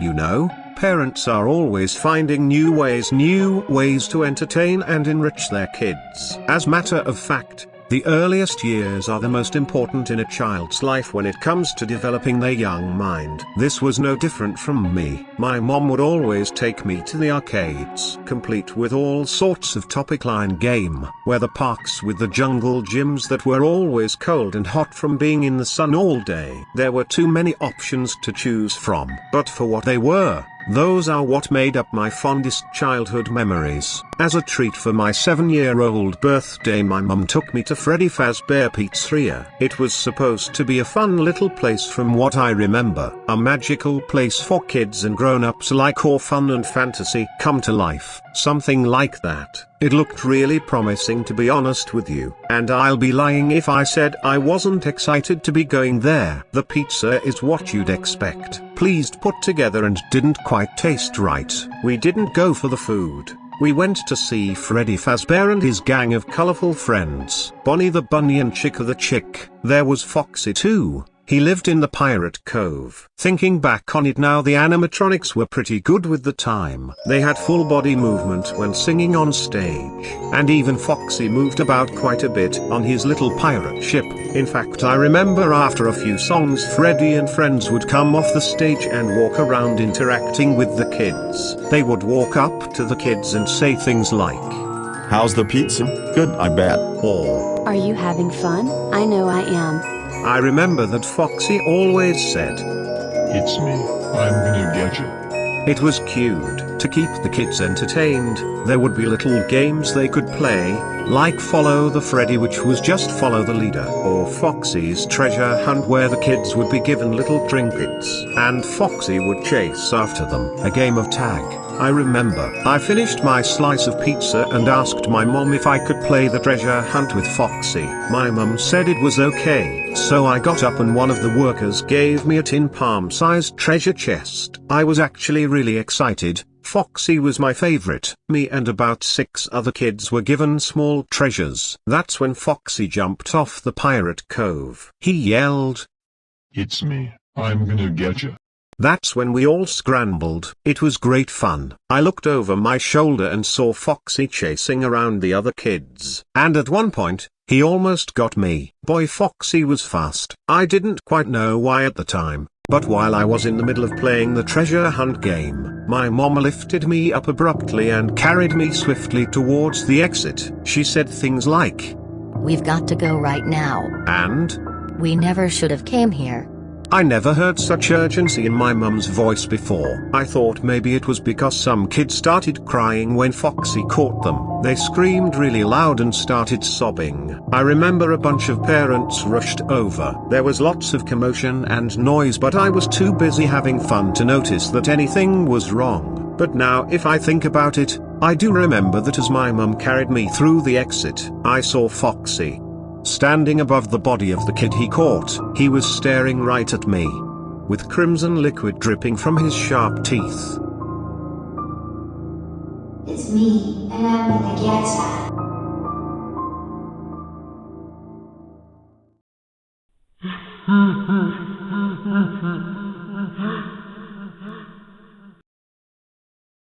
You know, parents are always finding new ways to entertain and enrich their kids. As matter of fact, the earliest years are the most important in a child's life when it comes to developing their young mind. This was no different from me. My mom would always take me to the arcades, complete with all sorts of topic line game, where the parks with the jungle gyms that were always cold and hot from being in the sun all day. There were too many options to choose from, but for what they were, those are what made up my fondest childhood memories. As a treat for my 7-year-old birthday, my mum took me to Freddy Fazbear Pizzeria. It was supposed to be a fun little place from what I remember. A magical place for kids and grown-ups alike, or fun and fantasy come to life. Something like that. It looked really promising, to be honest with you, and I'll be lying if I said I wasn't excited to be going there. The pizza is what you'd expect, pleased put together, and didn't quite taste right. We didn't go for the food. We went to see Freddy Fazbear and his gang of colorful friends. Bonnie the Bunny and Chicka the Chick. There was Foxy too. He lived in the Pirate Cove. Thinking back on it now, the animatronics were pretty good with the time. They had full body movement when singing on stage, and even Foxy moved about quite a bit on his little pirate ship. In fact, I remember after a few songs, Freddy and friends would come off the stage and walk around interacting with the kids. They would walk up to the kids and say things like, "How's the pizza? Good, I bet." Or, "Are you having fun? I know I am." I remember that Foxy always said, "It's me, I'm gonna get you." It was cute. To keep the kids entertained, there would be little games they could play, like Follow the Freddy, which was just follow the leader, or Foxy's Treasure Hunt, where the kids would be given little trinkets, and Foxy would chase after them. A game of tag. I remember, I finished my slice of pizza and asked my mom if I could play the treasure hunt with Foxy. My mom said it was okay, so I got up and one of the workers gave me a tin palm-sized treasure chest. I was actually really excited. Foxy was my favorite. Me and about 6 other kids were given small treasures. That's when Foxy jumped off the Pirate Cove. He yelled, "It's me, I'm gonna get you." That's when we all scrambled. It was great fun. I looked over my shoulder and saw Foxy chasing around the other kids. And at one point, he almost got me. Boy, Foxy was fast. I didn't quite know why at the time, but while I was in the middle of playing the treasure hunt game, my mom lifted me up abruptly and carried me swiftly towards the exit. She said things like, "We've got to go right now. And? We never should have came here." I never heard such urgency in my mum's voice before. I thought maybe it was because some kids started crying when Foxy caught them. They screamed really loud and started sobbing. I remember a bunch of parents rushed over. There was lots of commotion and noise, but I was too busy having fun to notice that anything was wrong. But now if I think about it, I do remember that as my mum carried me through the exit, I saw Foxy standing above the body of the kid he caught. He was staring right at me, with crimson liquid dripping from his sharp teeth. "It's me, and I'm gonna get ya."